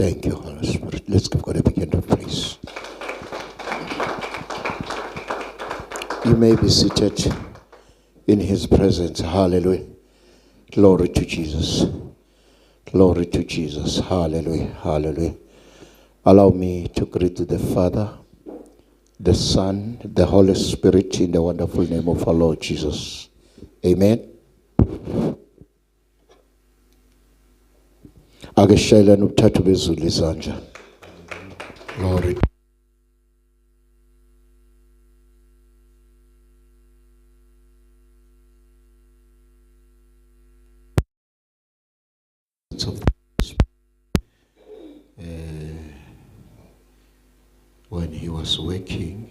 Thank you, Holy Spirit. Let's give God a big hand of praise. You may be seated in His presence. Hallelujah. Glory to Jesus. Glory to Jesus. Hallelujah. Hallelujah. Allow me to greet the Father, the Son, the Holy Spirit in the wonderful name of our Lord Jesus. Amen. Ageshayela nokuthatha bezulu izandla. Glory. When he was working,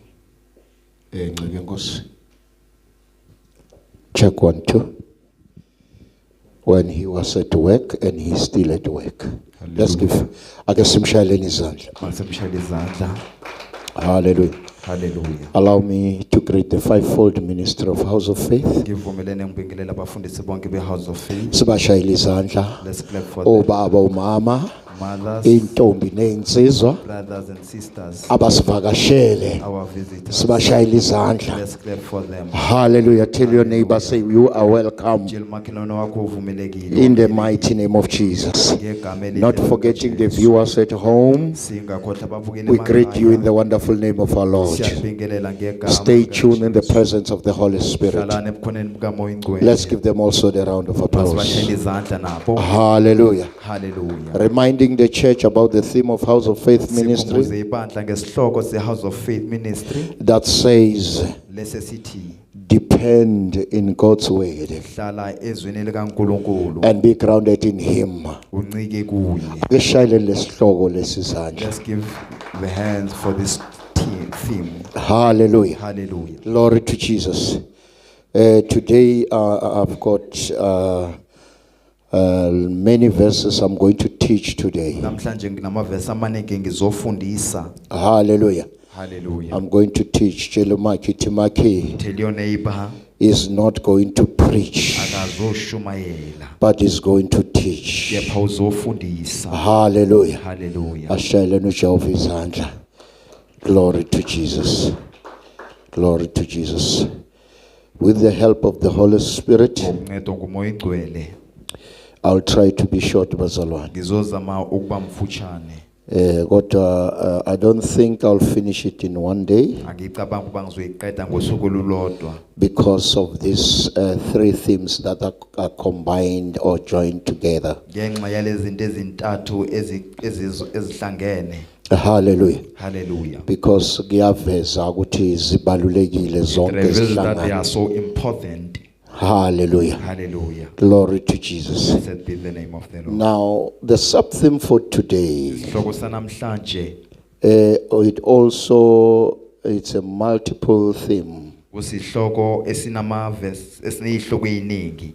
check 1, 2. When he was at work and he's still at work. Hallelujah. Let's give Agasimshaleni Zandla. Hallelujah. Hallelujah. Allow me to greet the fivefold ministry of House of Faith. Sibashayela izandla. Let's clap for them. Obaba umama. Intombi neinsizwa abasivakashele sibashayela izandla. Let's clap for them. Hallelujah. Tell your neighbor, say you are welcome in the mighty name of Jesus. Not forgetting the viewers at home, we greet you in the wonderful name of our Lord. Stay tuned in the presence of the Holy Spirit. Let's give them also the round of applause. Hallelujah. Hallelujah. Reminding the church about the theme of House of Faith Ministry that says, depend in God's word and be grounded in Him. Let's give the hands for this theme. Hallelujah. Hallelujah. Glory to Jesus. Today I've got many verses I'm going to teach today. Hallelujah. Hallelujah. I'm going to teach. Tell your neighbor is not going to preach, but is going to teach. Hallelujah. Hallelujah. Glory to Jesus. Glory to Jesus. With the help of the Holy Spirit, I'll try to be short, bazalwane. I don't think I'll finish it in one day because of these 3 themes that are combined or joined together. Hallelujah. Hallelujah. Because that they are so important. Hallelujah. Hallelujah. Glory to Jesus. Blessed be the name of the Lord. Now, the sub-theme for today, it's a multiple theme.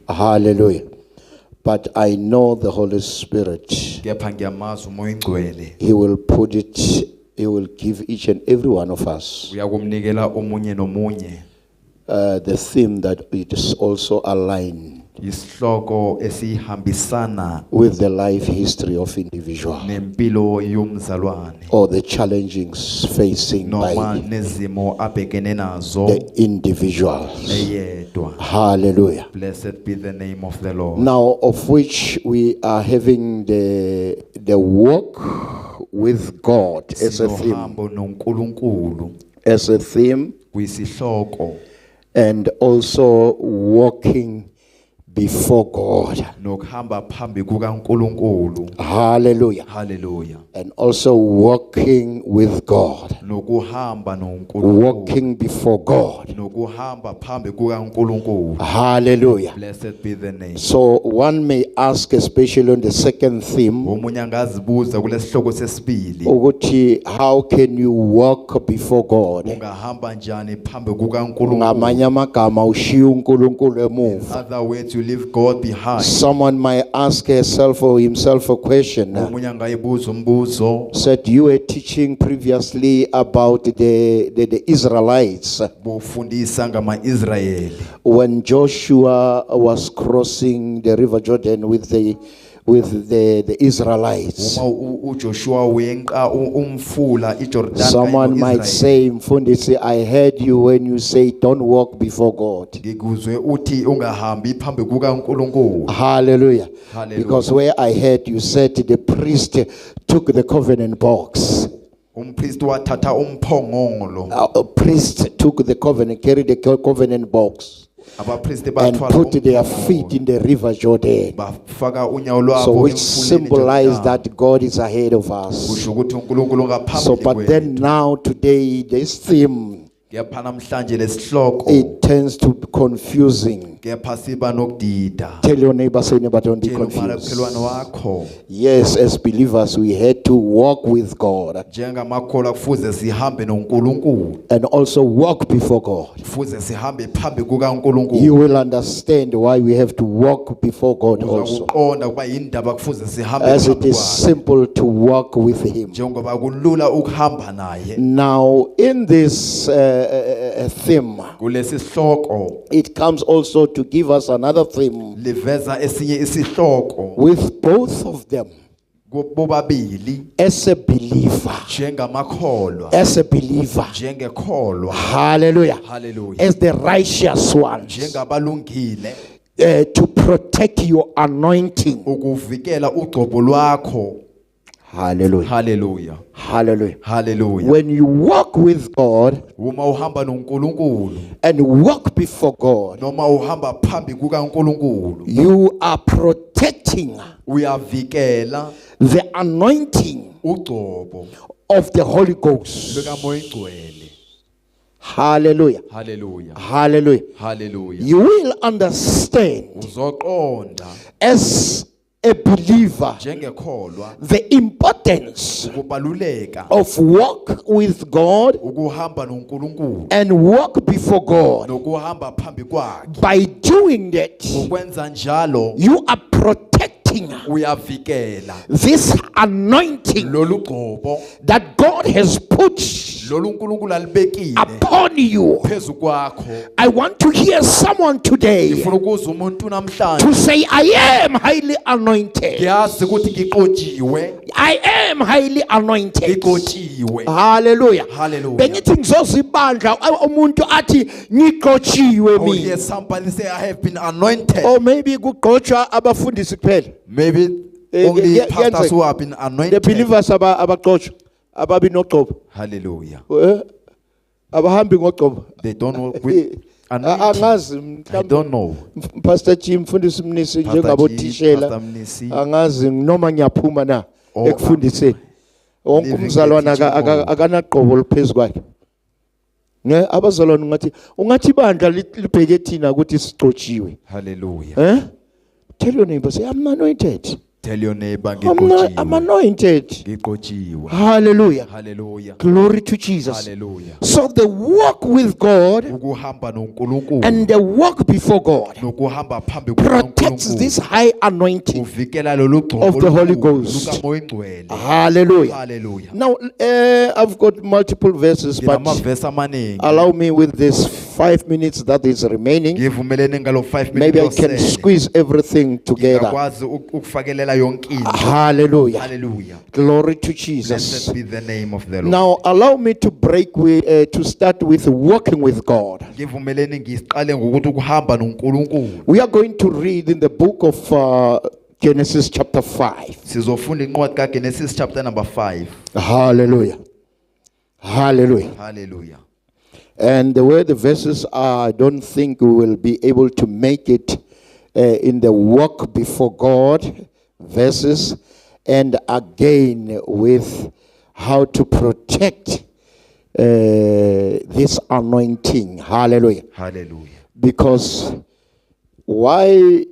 Hallelujah. But I know the Holy Spirit, He will put it, He will give each and every one of us the theme that it is also aligned with the life history of individual or the challenges facing by the individuals. Hallelujah. Blessed be the name of the Lord. Now, of which we are having the walk with God as a theme, and also walking before God. Hallelujah. Hallelujah. And also walking with God. Walking before God. Hallelujah. Blessed be the name. So one may ask, especially on the second theme, how can you walk before God? Other words, you leave God behind. Someone might ask herself or himself a question. Said, you were teaching previously about the Israelites. When Joshua was crossing the river Jordan with the with the Israelites. Uma uJoshua wenqa umfula iJordan Someone might say, Mfundisi, I heard you when you say don't walk before God. ngikuzwe uthi ungahambi phambi kukaNkulunkulu. Hallelujah. Hallelujah. Because where I heard you said the priest took the covenant box. Umpriest wathatha umphongolo. A priest took the covenant, carried the covenant box, Abapriest and bathwala put their umphongolo. feet in the river Jordan. Bafaka unyawo lwabo So which emfuleni symbolize iJordan. that God is ahead of us. Kusho ukuthi uNkulunkulu So ngaphambili but kwethu. then now today this theme, Kepha namhlanje lesihloko it tends to be confusing. kepha siba nokudida. Tell your neighbor, say neighbor, don't be Tshela confused. umakhelwane wakho Yes, as believers we had to walk with God njengamakholwa kufuze sihambe noNkulunkulu. and also walk before God. Kufuze sihambe phambi kukaNkulunkulu. You will understand why we have to walk before God also, Uzakuqonda kuba yindaba kufuze sihambe as it phambi is kwakhe. simple to walk with Him. Njengoba kulula ukuhamba naye. Now in this theme, Kulesi sihloko it comes also to give us another theme liveza esinye isihloko with both of them. bobabili As a believer, njengamakholwa as a believer, njengekholwa. hallelujah, Hallelujah. as the righteous ones, Njengabalungile to protect your anointing. ukuvikela ugcobo lwakho. Hallelujah. Hallelujah. Hallelujah. Hallelujah. When you walk with God Uma uhamba noNkulunkulu and walk before God, noma uhamba phambi kukaNkulunkulu you are protecting uyavikela the anointing ugcobo of the Holy Ghost. likaMoya Ingcwele. Hallelujah. Hallelujah. Hallelujah. Hallelujah. You will understand Uzoqonda as a believer njengekholwa the importance ukubaluleka of walk with God ukuhamba noNkulunkulu and walk before God. nokuhamba phambi kwakhe. By doing that, Ukwenza njalo you are protecting uyavikela this anointing lolu gcobo that God has put lolu uNkulunkulu alibekile upon you. phezu kwakho. I want to hear someone today Ngifuna ukuzwa umuntu namhlanje to say, I am highly anointed. ngiyazi ukuthi ngixotshiwe. I am highly anointed. Ngixotshiwe. Hallelujah. Hallelujah. Bengithi ngizozibandla umuntu athi ngixotshiwe Oh mina. yes, somebody say I have been anointed. Or maybe kugxotshwa abafundisi kuphela. Maybe Eh, only yeah, pastors yeah, who have been The anointed. believers abagxotshwa ababi nogxobo. Hallelujah. Abahambi ngogxobo. They don't know with anointing. Angazi I don't know. Pastor Jim mfundisi mnisi Pastor njengabotishela Pastor Mnisi. angazi noma ngiyaphuma na Oh, ekufundiseni wonke living umzalwane the teaching mode. akanaqobo liphezulu kwakhe ne abazalwane ungathi bandla libheke thina ukuthi sigcotshiwe. Hallelujah. Tell your neighbor, say I'm anointed. Tell your neighbor I'm ngixotshiwe. anointed. Ngixotshiwe. Hallelujah. Hallelujah. Glory to Jesus. Hallelujah. So the walk with God Ukuhamba noNkulunkulu and the walk before God nokuhamba phambi protects kukaNkulunkulu this high anointing. uvikela lolu gcobo of the Holy olukhulu Ghost. lukaMoya Ingcwele. Hallelujah. Hallelujah. Now, I've got multiple verses, but Nginamavesi amaningi. allow me with this 5 minutes that is remaining. Ngivumelene ngalo 5 Maybe I minutes can osele. squeeze everything together. Ngakwazi ukufakelela yonke into. Hallelujah. Hallelujah. Glory to Blessed Jesus. be the name of the Lord. Now, allow me to to start with walking with God. Ngivumelene ngisiqale ngokuthi ukuhamba noNkulunkulu. We are going to read in the book of Genesis chapter 5. Sizofunda incwadi kaGenesis chapter number 5. Hallelujah. Hallelujah. Hallelujah. And the way the verses are, I don't think we will be able to make it in the walk before God verses, and again with how to protect this anointing. Hallelujah. Hallelujah. Because why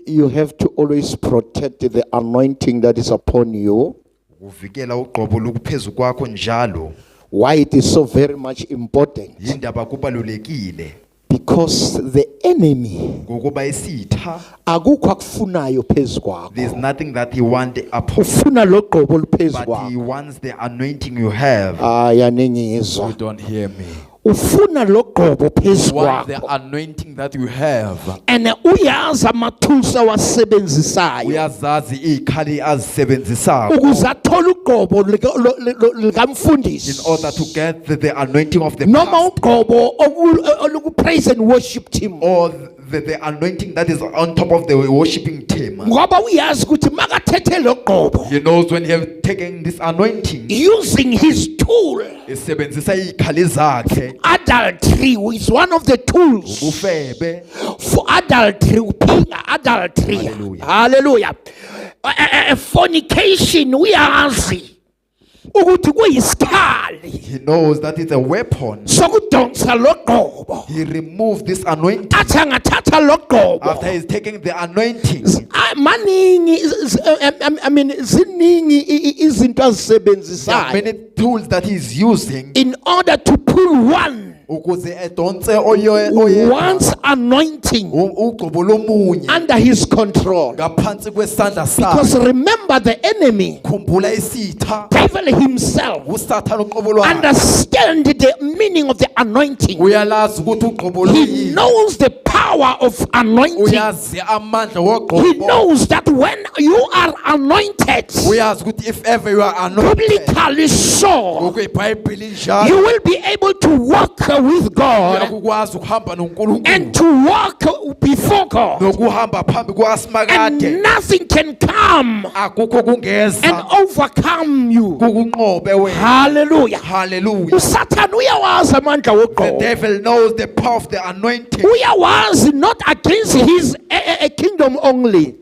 you have to always protect the anointing that is upon you, Ukuvikela ugqobo lokuphezu kwakho njalo. why it is so very much important. Yindaba kubalulekile Because the enemy ngokuba isitha akukho akufunayo phezu kwakho. there's nothing that he want upon, Ufuna lo gqobo oluphezu but he kwakho. wants the anointing you have. Yaningizwa. You don't hear me. ufuna loqobo phezu want the kwakho anointing that you have. and uyazi amathusa wasebenzisayo Uyazazi izikhali azisebenzisako ukuze athole uqobo likamfundisi in order to get the anointing of the noma pastor, uqobo oluku praise and worship team or the anointing that is on top of the worshiping team. ngoba uyazi ukuthi makathethe loqobo He knows when he has taken this anointing, using his tool esebenzisa izikhali zakhe, adultery is one of the tools ubufebe, for adultery adultery Hallelujah. hallelujah fornication uyazi ukuthi kuyisikhali he knows that it's a weapon. sokudonsa loqobo He removed this anointing. athi angathatha loqobo After he's taking the anointing, maningi I mean ziningi izinto there are azisebenzisayo many tools that he's using in order to pull one ukuze edonse oyedwa one's anointing ugcobo lomunye under his control. ngaphansi kwesandla Because sakhe. remember, the enemy, Khumbula isitha, devil himself, usathana uqobo lwakhe. understand the meaning of the anointing. Uyalazi ukuthi ugcobo He luyini. knows the power of anointing. Uyazi amandla He wogcobo. knows that when you are anointed, Uyazi ukuthi if ever you are anointed, biblically so, ngokwebhayibheli you njalo, will be able to walk with God uyakwazi ukuhamba noNkulunkulu and to walk before God. nokuhamba phambi kwaSimakade. And nothing can come Akukho and kungeza overcome you. kukunqobe wena. Hallelujah. Hallelujah. uSatan uyawazi amandla The woqobo. devil knows the power of the anointing. Uyawazi not against his kingdom only,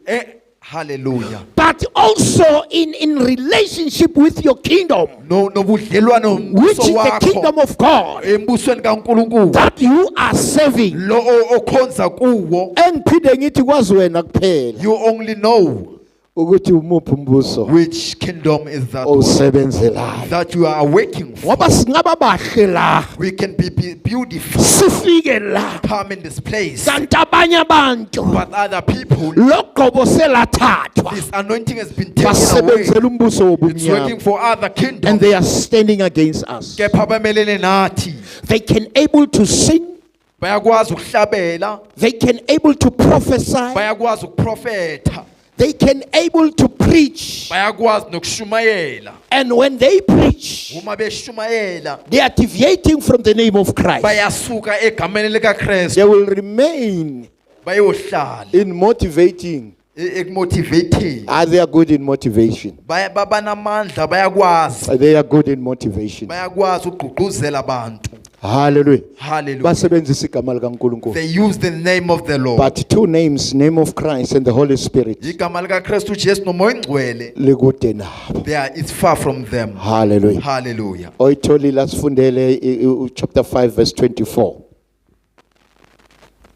Hallelujah. but also in relationship with your kingdom, No nobudlelwano which is nombuso the kingdom wakho of God embusweni kaNkulunkulu that you are serving. lo okhonza kuwo. Engiphinde ngithi kwazi wena kuphela You only know ukuthi umuphi umbuso which kingdom is that one osebenzelayo. that you are working for. Ngoba singaba bahle la, We can be beautiful, sifike la, come in this place, kanti abanye abantu but other people, loqobo selathathwa this anointing has been taken away. basebenzela umbuso It's working wobumnyama for other and kingdoms. they are standing against us. Kepha bamelene nathi, They can able to sing, bayakwazi ukuhlabela, they can able to prophesy, bayakwazi ukuprofetha, they can able to preach, bayakwazi nokushumayela. and when they preach, Uma beshumayela, they are deviating from the name of Christ. bayasuka egameni likaKristu, They will remain bayohlala in motivating. ekumotivating. They are good in motivation. Babanamandla, bayakwazi, They are good in motivation. bayakwazi ukugqugquzela abantu. Hallelujah. Hallelujah. Basebenzisa igama likaNkulunkulu. They use the name of the Lord. But two names, name of Christ and the Holy Spirit, Igama likaKristu Jesu nomoya ingcwele, likude nabo. it's far from them. Hallelujah. Hallelujah. Oyitholi lasifundele chapter 5 verse 24.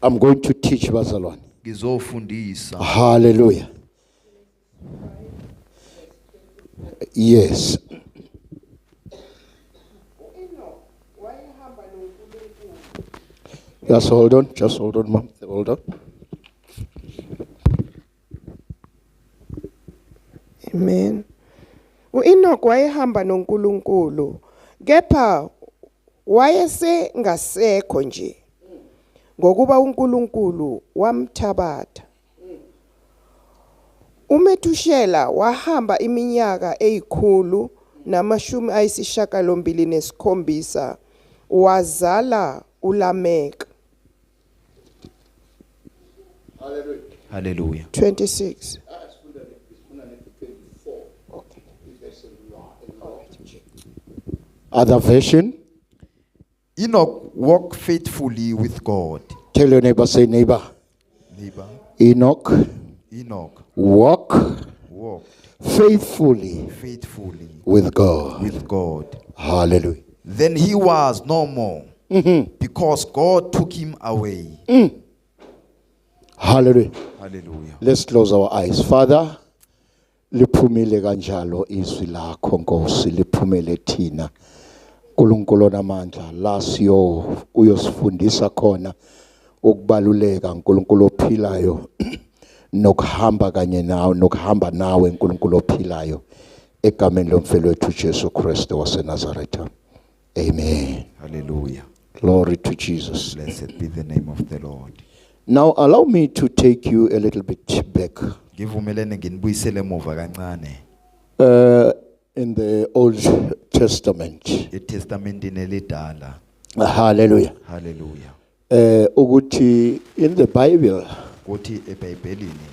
I'm going to teach bazalwane. Ngizofundisa. Hallelujah. Yes. Just hold on, ma'am. Hold on. Amen. U-Enoch wayehamba noNkulunkulu, kepha wayesengasekho nje, ngokuba uNkulunkulu wamthabatha. uMethushela wahamba iminyaka 187 wazala uLameka. Hallelujah. 26. Other version. Enoch walked faithfully with God. Tell your neighbor, say neighbor. Neighbor, Enoch Enoch walk walked faithfully faithfully with God. with God. Hallelujah. Then he was no more, because God took him away. Hallelujah. Hallelujah. Let's close our eyes. Father, liphumile kanjalo izwi lakho Nkosi, liphumele thina. Nkulunkulu namandla la siyo uyosifundisa khona ukubaluleka Nkulunkulu ophilayo nokuhamba kanye nawe, nokuhamba nawe Nkulunkulu ophilayo egameni lomfelo wethu Jesu Kristu waseNazaretha. Amen. Hallelujah. Glory to Jesus. Blessed be the name of the Lord. Now allow me to take you a little bit back. Ngivumelene nginibuyisele emuva kancane In the Old Testament. eTestamentini elidala. Hallelujah. Hallelujah. Ukuthi in the Bible Kuthi eBhayibhelini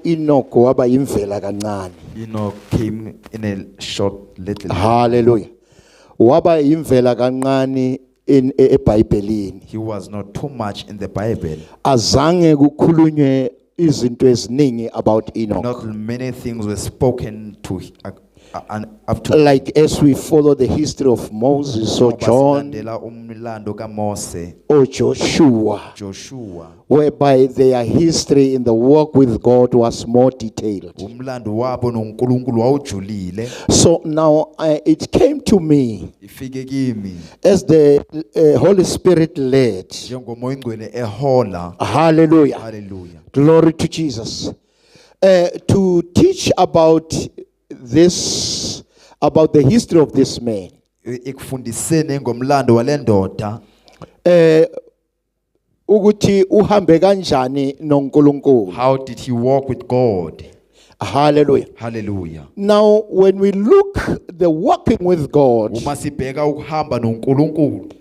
Enoch waba imvela kancane. Enoch came in a short little. Hallelujah. Waba imvela kancane in eBhayibhelini. He was not too much in the Bible. Azange kukhulunywe izinto eziningi about Enoch. Not many things were spoken to up to. Like as we follow the history of Moses or John Basilandela umlando kaMose, or Joshua, Joshua. whereby their history in the walk with God was more detailed. Umlando wabo noNkulunkulu wawujulile. So now it came to me Ifike kimi as the Holy Spirit led. njengomoya ingcwele ehola. Hallelujah. Hallelujah. Glory to Jesus. To teach about this, about the history of this man. Ekufundiseni ngomlando walendoda Ukuthi uhambe kanjani noNkulunkulu. how did he walk with God? Hallelujah. Hallelujah. Now when we look the walking with God Uma sibheka ukuhamba noNkulunkulu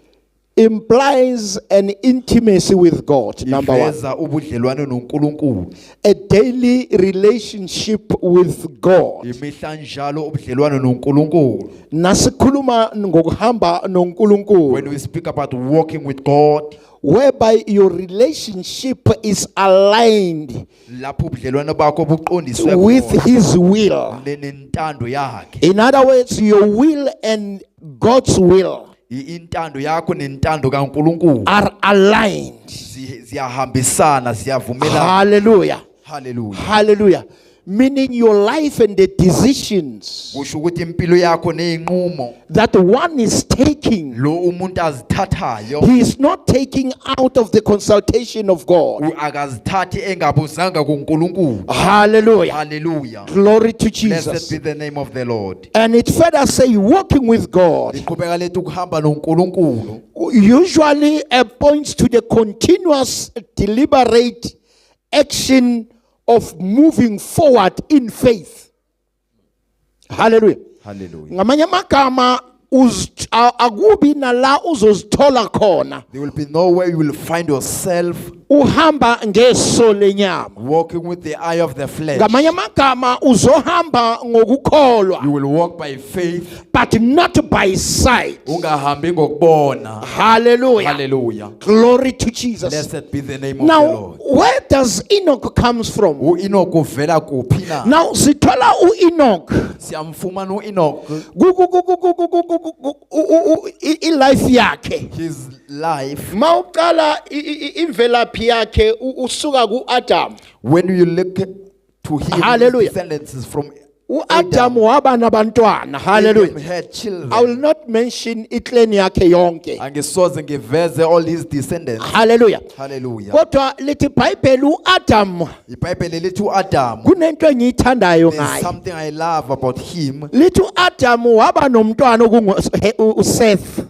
implies an intimacy with God, number one. iveza ubudlelwano noNkulunkulu. A daily relationship with God. Imihla njalo ubudlelwano noNkulunkulu. Nasikhuluma ngokuhamba When noNkulunkulu, we speak about walking with God, whereby your relationship is aligned lapho ubudlelwano bakho buqondiswe with khona His will. nentando yakhe. In other words, your will and God's will Intando yakho nentando kaNkulunkulu are aligned. ziyahambisana, ziyavumelana. Hallelujah. Hallelujah. Hallelujah. Meaning your life and the decisions Kusho ukuthi impilo yakho nezinqumo that one is taking, lo umuntu azithathayo he is not taking out of the consultation of God. akazithathi engabuzanga kuNkulunkulu. Hallelujah. Hallelujah. Glory to Blessed Jesus. be the name of the Lord. And it further say walking with God Liqhubeka lethu ukuhamba noNkulunkulu usually points to the continuous deliberate action of moving forward in faith. Hallelujah. Hallelujah. Ngamanye amagama akubi nala uzozithola khona There will be nowhere you will find yourself uhamba ngeso lenyama. walking with the eye of the flesh. Ngamanye amagama uzohamba ngokukholwa You will walk by faith, but not by sight. ungahambi ngokubona. Hallelujah. Hallelujah. Glory to Jesus. Blessed be the name of the Now, Lord. where does Enoch comes from? uEnoch uvela kuphi na? Now, sithola uEnoch Siyamfumana uEnoch, life yakhe. his life. Mawuqala imvelaphi yakhe usuka kuAdam. When you look to him, Hallelujah. his descendants is from uAdam waba nabantwana. Adam Hallelujah. had children. I will not mention iclan yakhe yonke. Angisoze ngiveze all his descendants. Hallelujah. Hallelujah. Kodwa lithi iBhayibheli uAdam iBhayibheli lithi uAdam, kunento engiyithandayo there's ngaye. something I love about him. Lithi uAdam waba nomntwana uSeth.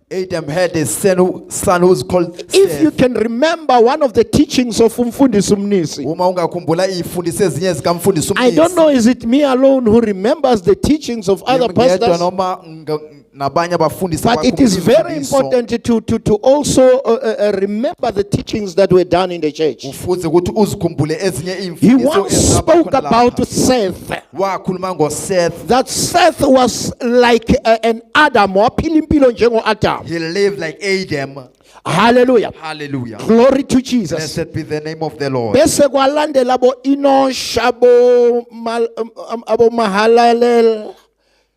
Adam had a son who's called If you Seth. can remember one of the teachings of Umfundisi Mnisi, Uma ungakhumbula izifundiso ezinye zikaMfundisi I don't uMnisi. know, is it me alone who remembers the teachings of other Ngedwa pastors? noma nabanye abafundisi But it abakhumbula is very imfundiso. important to also remember the teachings that were done in the church. Ufuze ukuthi uzikhumbule ezinye He imfundiso once spoke ezabakhona about lapha. Seth, Wakhuluma ngoSeth. that Seth was like an Adam, waphila impilo njengo-Adam. He lived like Adam. Hallelujah. Hallelujah. Glory to Jesus. Blessed be the name of the Lord. Bese kwalandela abo Enosh, abo Mahalalel.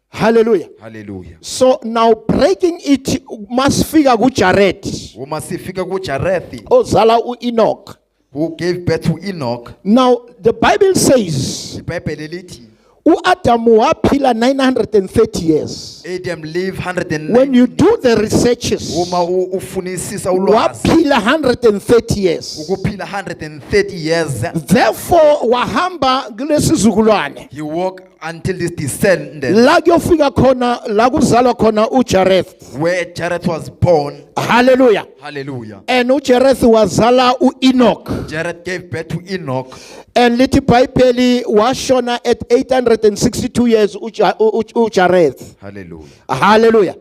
Hallelujah. Hallelujah. So now breaking it must figure kuJared Uma sifika kuJarethi, ozala uEnoch. who gave birth to Enoch, Now the Bible says iBhayibheli lithi uAdam waphila 930 years. Adam lived When 109. you do the researches, Uma ufunisisa ulwazi, waphila 130 years. ukuphila 130 years. Therefore wahamba kulesizukulwane He walked until this descendant la kuyofika khona la kuzalwa khona uJareth. where Jared was born. Hallelujah. Hallelujah. And uJareth wazala uEnoch. Jared gave birth to Enoch. And lithi iBhayibheli washona at 862 years uJareth. Hallelujah. Hallelujah.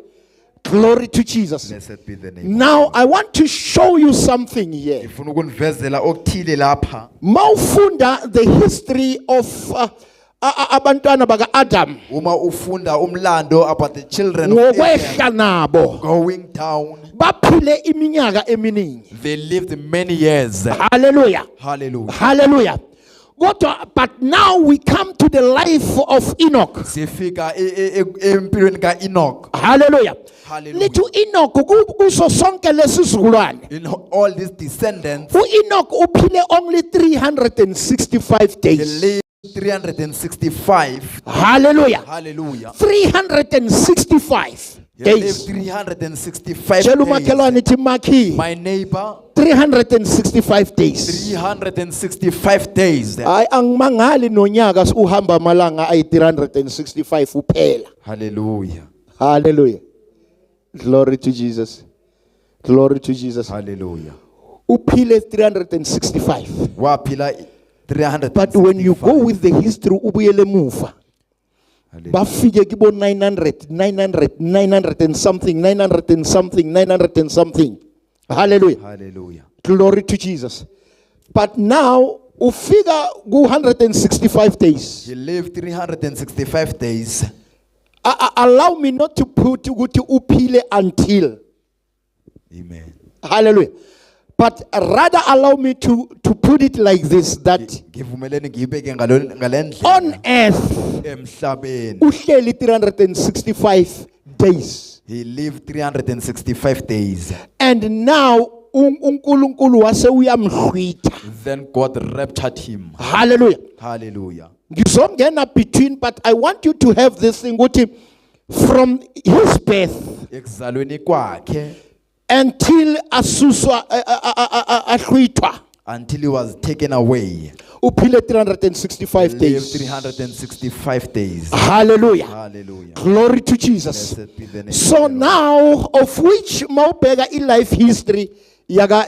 Glory to Jesus. Blessed be the name. Now I want to show you something here. Ngifuna ukunivezela okuthile lapha. Mawufunda the history of abantwana baka Adam Uma ufunda umlando about the children of Adam ngokwehla nabo going down, baphile iminyaka eminingi. they lived many years. Hallelujah. Hallelujah. Hallelujah. But now we come to the life of Enoch. Sifika empilweni ka Enoch. Hallelujah. Hallelujah. Lithu Enoch kuso sonke lesizulwane. In all these descendants, Enoch uphile only 365 he days. lived 365. Hallelujah. Hallelujah. 365 He lived days. 365 Tshela days. umakhelwane thi Makhi, My neighbor, 365 days. 365 days. Hayi angimangali nonyaka uhamba amalanga ayi 365 uphela. Hallelujah. Hallelujah. Glory to Jesus. Glory to Jesus. Hallelujah. Uphile 365. Waphila 365. But when you go with the history ubuyele muva. Hallelujah. Bafike kibo 900 and something, 900 and something, 900 and something. Hallelujah. Hallelujah. Glory to Jesus. But now ufika ku 165 days. He lived 365 days. Allow me not to put ukuthi uphile until. Amen. Hallelujah. But rather allow me to put it like this, that Ngivumeleni ngiyibeke ngale ndlela. on earth Emhlabeni uhleli 365 days. he lived 365 days. And now uNkulunkulu wase uyamhlwitha. Then God raptured him. Hallelujah. Hallelujah. Ngizongena between, but I want you to have this thing ukuthi from his birth Ekuzalweni kwakhe until asuswa ahlwithwa until he was taken away. uphile 365 Lived days. 365 days. Hallelujah. Hallelujah. Glory to Jesus. Blessed be the name So of the Lord. now, of which mawubheka life history yaga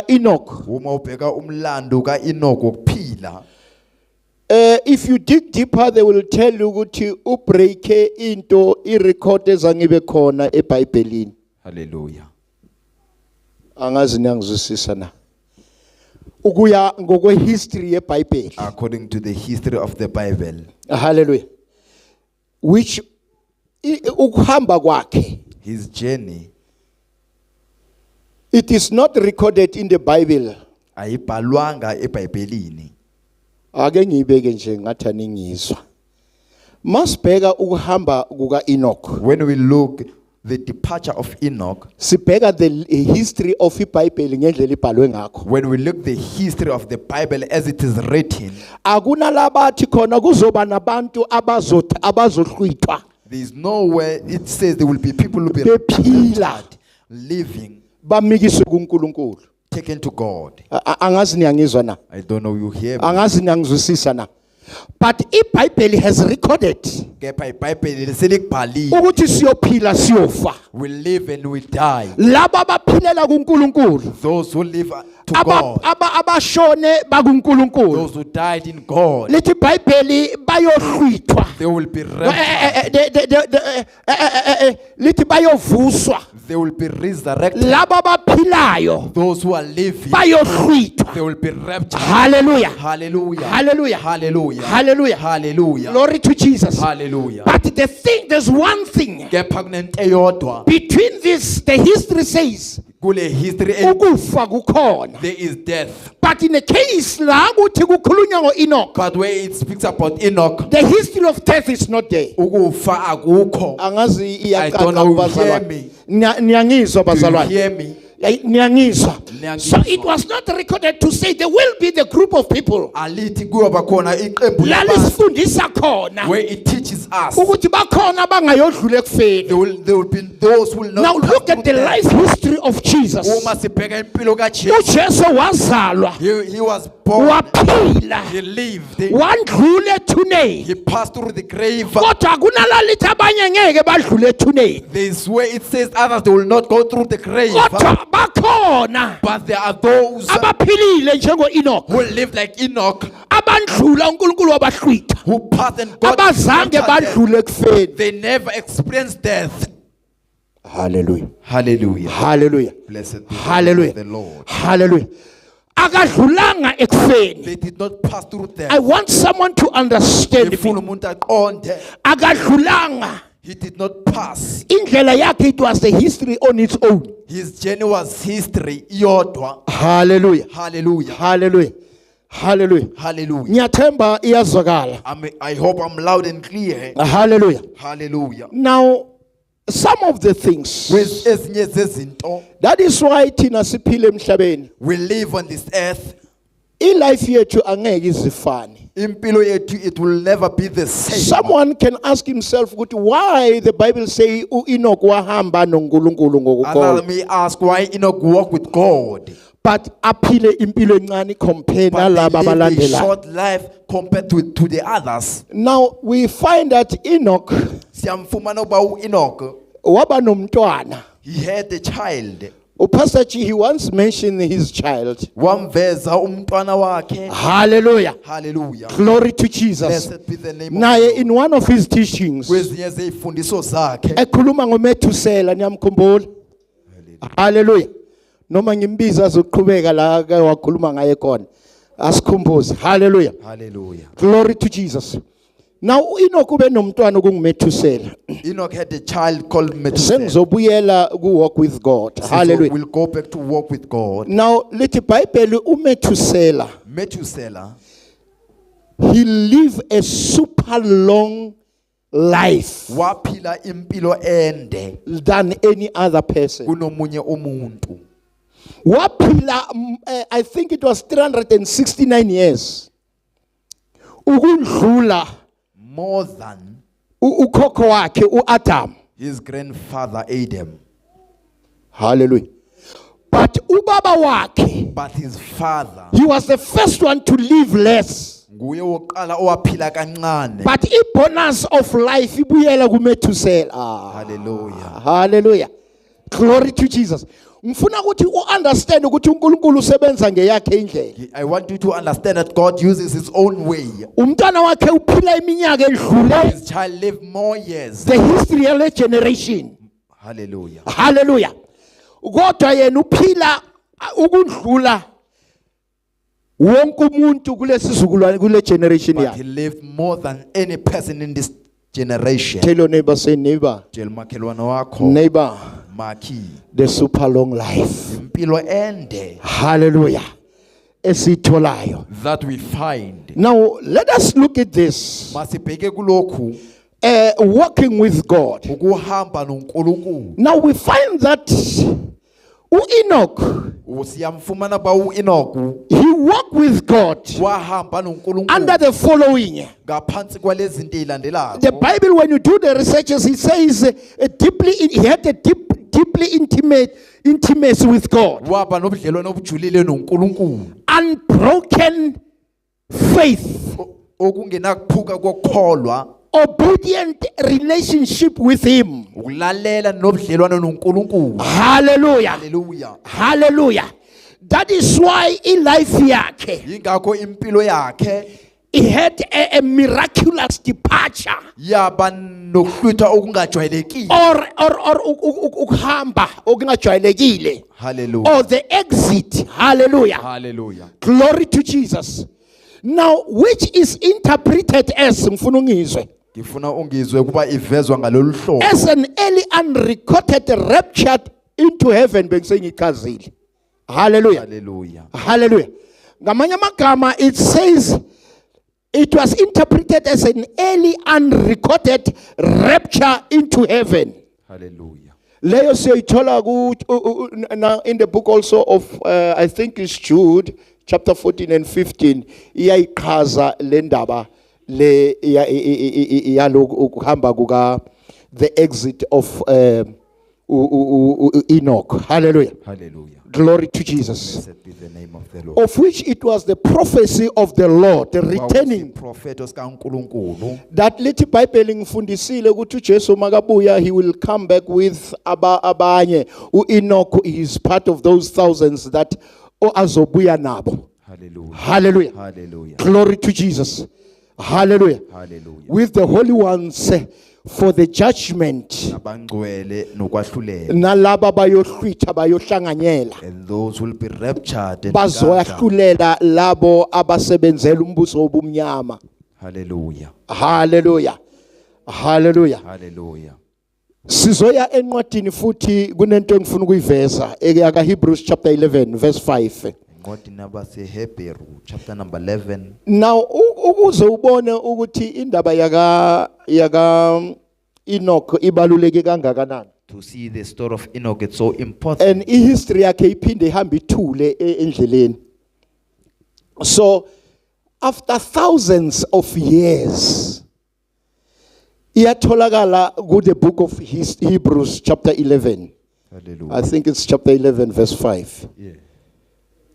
Enoch. Uma ubheka umlando ka Enoch wokuphila, If you dig deeper, they will tell you ukuthi ubreake into irecord ezangibe khona eBhayibhelini. hallelujah. Angazi niyangizwisisa na. Ukuya ngokwe history yeBhayibheli. According to the history of the Bible, Hallelujah. Which ukuhamba kwakhe, his journey it is not recorded in the Bible. ayibhalwanga eBhayibhelini. Ake ngiyibeke nje ngathi aningizwa. Masibheka ukuhamba kuka Enoch. When we look the departure of Enoch, Sibheka the history of iBhayibheli ngendlela ibhalwe ngakho. when we look the history of the Bible as it is written, Akunalabathi khona kuzoba nabantu abazohlwithwa. there is nowhere it says there will be people who will be Bephila. raptured, living, Bamikiswe kuNkulunkulu. taken to God. Angazi niyangizwa na. I don't know you hear me. Angazi niyangizwisisa na. But iBhayibheli has recorded Kepha iBhayibheli selikubhalile, ukuthi siyophila siyofa. we live and we die. Laba abaphilela kuNkulunkulu, Those who live to God, abashone bakuNkulunkulu. those who died in God, Lithi iBhayibheli bayohlwithwa. they will be raptured, Lithi bayovuswa. they will be resurrected. Laba abaphilayo Those who are living, bayohlwithwa. they will be raptured. Hallelujah. Hallelujah. Hallelujah. Hallelujah. Hallelujah. Hallelujah. Glory to Jesus. Hallelujah. But there's one thing Kepha kunento eyodwa between this, the history says kule history ukufa kukhona. there is death. But in a case la ukuthi kukhulunywa ngo-Enoch, But where it speaks about Enoch, the history of death is not there. ukufa akukho. Angazi I don't know, you hear bazalwane. me? Niyangizwa Do you bazalwane. hear me? Niyangizwa. So it was not recorded to say there will be the group of people alithi kuyoba khona iqembu la labantu lisifundisa khona where it teaches us ukuthi bakhona abangayodlula ekufeni. there will be those who will not Now pass look at the through life history of Jesus. uma sibheka impilo kaJesu uJesu wazalwa, he was born, waphila, he lived, wandlula ethuneni. he passed through the grave. Kodwa kunalalithi abanye ngeke badlule ethuneni. This way it says others they will not go through the grave, Kodwa bakhona but there are those abaphilile njengo-Enoch, who live like Enoch, abandlula uNkulunkulu wabahlwitha, who passed and God abazange entered them. badlule ekufeni. They never experienced death. Hallelujah. Hallelujah. Hallelujah. Blessed be the name Hallelujah. of the Lord. Hallelujah. Akadlulanga ekufeni. They did not pass through death. I want someone to understand me. Ngifuna umuntu aqonde, Akadlulanga. he did not pass. Indlela yakhe, it was the history on its own. His journey was history yodwa. Hallelujah. Hallelujah. Hallelujah. Hallelujah. Hallelujah. Ngiyathemba iyazwakala. I hope I'm loud and clear. Hallelujah. Hallelujah. Now, some of the things, With ezinye zezinto, that is why thina siphile emhlabeni, we live on this earth. i-life yethu angeke izifane. Impilo yethu, it will never be the same. Someone can ask himself ukuthi why the Bible say uEnoch wahamba noNkulunkulu Allow ngokukholwa, me ask why Enoch walk with God, but aphile impilo encane compare but nalaba they live a abalandelayo. short life compared to the others. Now we find that Enoch Siyamfumana uba Enoch, waba nomntwana. he had a child. Pastor G, he once mentioned his child. Wamveza umntwana wakhe. Hallelujah. Hallelujah. Glory to Jesus. Blessed be the name of Naye the Lord. in one of his teachings Kwezinye zezifundiso zakhe, ekhuluma ngoMethusela, niyamkhumbula? Hallelujah. Noma ngimbiza azoqhubeka la ke wakhuluma ngaye khona. Asikhumbuze. Hallelujah. hallelujah. Glory to Jesus. Now uEnoch ube nomntwana kunguMethusela. Enoch had a child called Methuselah. Sengizobuyela ku-walk with God. So Hallelujah. we'll go back to walk with God. Now lithi iBhayibheli uMethusela, Methuselah, he lived a super long life waphila impilo ende than any other person. kunomunye umuntu. Waphila I think it was 369 years. Ukundlula More than ukhokho wakhe uAdam. his grandfather Adam. Hallelujah. But ubaba wakhe, But his father, he was the first one to live less. nguye wokuqala owaphila kancane. But i-bonus of life ibuyela kuMethusela. Hallelujah. Hallelujah. Glory to Jesus. Ngifuna ukuthi u-understand ukuthi uNkulunkulu usebenza ngeyakhe indlela. I want you to understand that God uses his own way. Umntwana wakhe uphila iminyaka edlule His child lived more years. the history yale generation. Hallelujah. Hallelujah. Kodwa yena uphila ukundlula wonke umuntu kulesi sizukulwane kule generation But yakhe. he lived more than any person in this generation. Tell your neighbor, say neighbor, Tell makhelwane wakho, neighbor, Maki, the super long life. impilo ende Hallelujah. Esitholayo. that we find. Now let us look at this. Masibheke kulokhu Walking with God. ukuhamba noNkulunkulu. Now we find that Enoch, Siyamfumana ba uEnoch he walked with God wahamba noNkulunkulu under the following. ngaphansi kwalezi zinto ezilandelayo. The Bible, when you do the researches, it says he had a deeply intimacy with God. Waba nobudlelwano obujulile noNkulunkulu. Unbroken faith. Okungenakuphuka kokukholwa, Obedient relationship with him. ukulalela nobudlelwano noNkulunkulu. Hallelujah. Hallelujah. Hallelujah. That is why in life yakhe, Yingakho impilo yakhe he had a miraculous departure. yaba nokuhlutha okungajwayelekile. Or ukuhamba okungajwayelekile. Hallelujah. Or the exit. Hallelujah. Hallelujah. Glory to Jesus. Now, which is interpreted as ngifuna ungizwe, Ngifuna ungizwe kuba ivezwa ngalolu hlobo. as an early unrecorded rapture into heaven bengisengichazile. Hallelujah. Hallelujah. Hallelujah. Ngamanye amagama, it says it was interpreted as an early unrecorded rapture into heaven. Hallelujah. Leyo siyayithola now in the book also of I think it's Jude chapter 14 and 15 iyayiqhaza le ndaba le yaloku ukuhamba kuka the exit of Enoch. Hallelujah. Hallelujah. Glory to Jesus. Blessed be the name of the Lord. Of which it was the prophecy of the Lord returning. Prophet kaNkulunkulu. That little Bible ngifundisile ukuthi uJesu makabuya he will come back with abanye. Enoch is part of those thousands that azobuya nabo. Hallelujah. Hallelujah. Hallelujah. Glory to Jesus. Hallelujah. Hallelujah. With the holy ones for the judgment. Abangcwele nokwahluleka. Nalaba bayohlwitha bayohlanganyela. And those will be raptured and bazoyahlulela labo abasebenzela umbuso wobumnyama. Hallelujah. Hallelujah. Hallelujah. Hallelujah. Sizoya encwadini futhi kunento engifuna ukuyiveza eka Hebrews chapter 11 verse 5. Incwadi namba seHebrew chapter number 11. Now ukuze ubone ukuthi indaba yaka Enoch ibaluleke kangakanani. To see the story of Enoch, it's so important. And history yakhe iphinde ihamba ithule endleleni. So after thousands of years iyatholakala ku the book of Hebrews chapter 11. Hallelujah. I think it's chapter 11 verse 5. Yeah.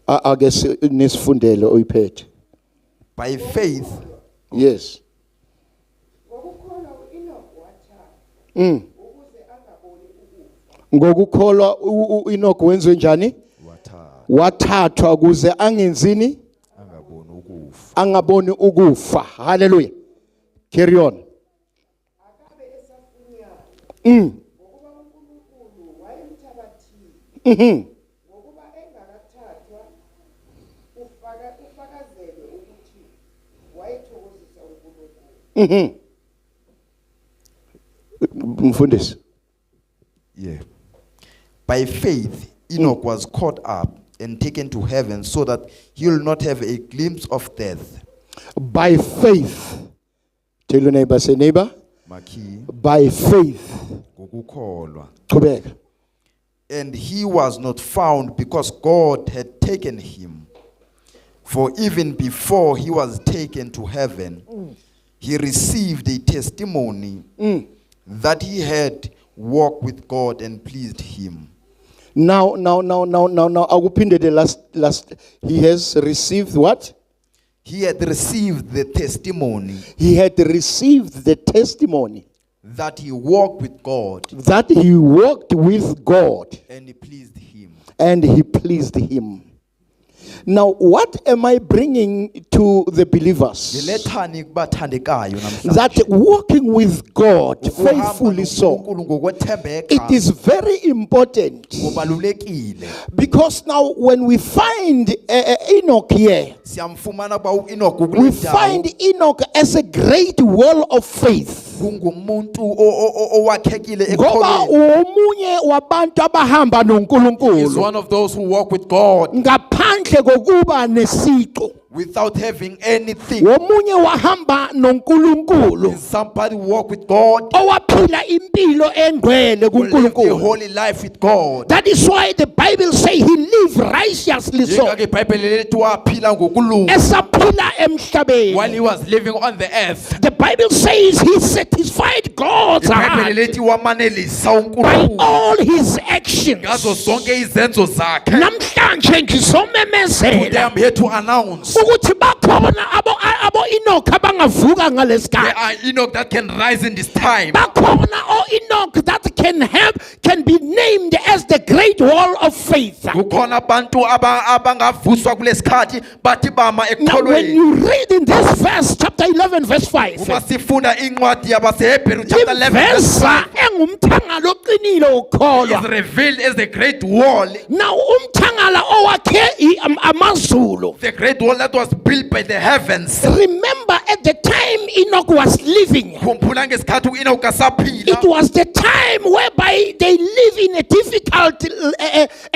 I guess nisifundele oyiphethe. By faith, Yes. Ngokukholwa uEnoch wenziwe njani? Wathathwa ukuze angenzini? Angaboni ukufa. Hallelujah. Carry on. Mfundisi. yeah. By faith, Enoch was caught up and taken to heaven so that he will not have a glimpse of death. By faith. Tell your neighbor, say neighbor. Maki, By faith. ngokukholwa. Qhubeka. And he was not found because God had taken him. For even before he was taken to heaven, he received a testimony that he had walked with God and pleased him. Now, akuphinde the last. He has received what? He had received the testimony He had received the testimony that he walked with God that he walked with God and he pleased him. and he pleased him. Now, what am I bringing to the believers? Ngilethani kubathandekayo namhlanje. That walking with God Ukuhamba faithfully so, noNkulunkulu ngokwethembeka it is very important. kubalulekile. Because now when we find Enoch here, Siyamfumana kuba uEnoch we kule ndawo. find Enoch as a great wall of faith. Kungumuntu owakhekile Ngoba ekholweni. umunye wabantu abahamba He's noNkulunkulu one of those who walk with God ngaphandle kokuba nesiqo. without having anything. Womunye wahamba noNkulunkulu Is somebody who walk with God, owaphila impilo engcwele who live a kuNkulunkulu. holy life with God. That is why the Bible say he lived righteously so. Yingakho iBhayibheli lithi waphila ngokulunga Esaphila emhlabeni. while he was living on the earth. The Bible says he satisfied God's iBhayibheli heart lithi wamanelisa by uNkulunkulu all his actions. ngazo zonke izenzo zakhe. Namhlanje Today ngizomemezela I'm here to announce ukuthi bakhona abo Enoch abangavuka there ngalesikhathi. are Enoch that can rise in this time. Bakhona Enoch that can be named as the great wall of faith. Kukhona abantu abangavuswa kulesikhathi bathi bama Now when ekholweni. you read in this verse chapter 11 verse 5, Uma sifunda incwadi yabaseHebrew chapter 11 verse iveza 5 engumthangala oqinile is ukholwa. revealed as the great wall. Now umthangala owakhe amazulu. The great wall that was built by the heavens. Remember remember at the time Enoch was living, khumbula ngesikhathi uEnoch asaphila it was the time whereby they live in a difficult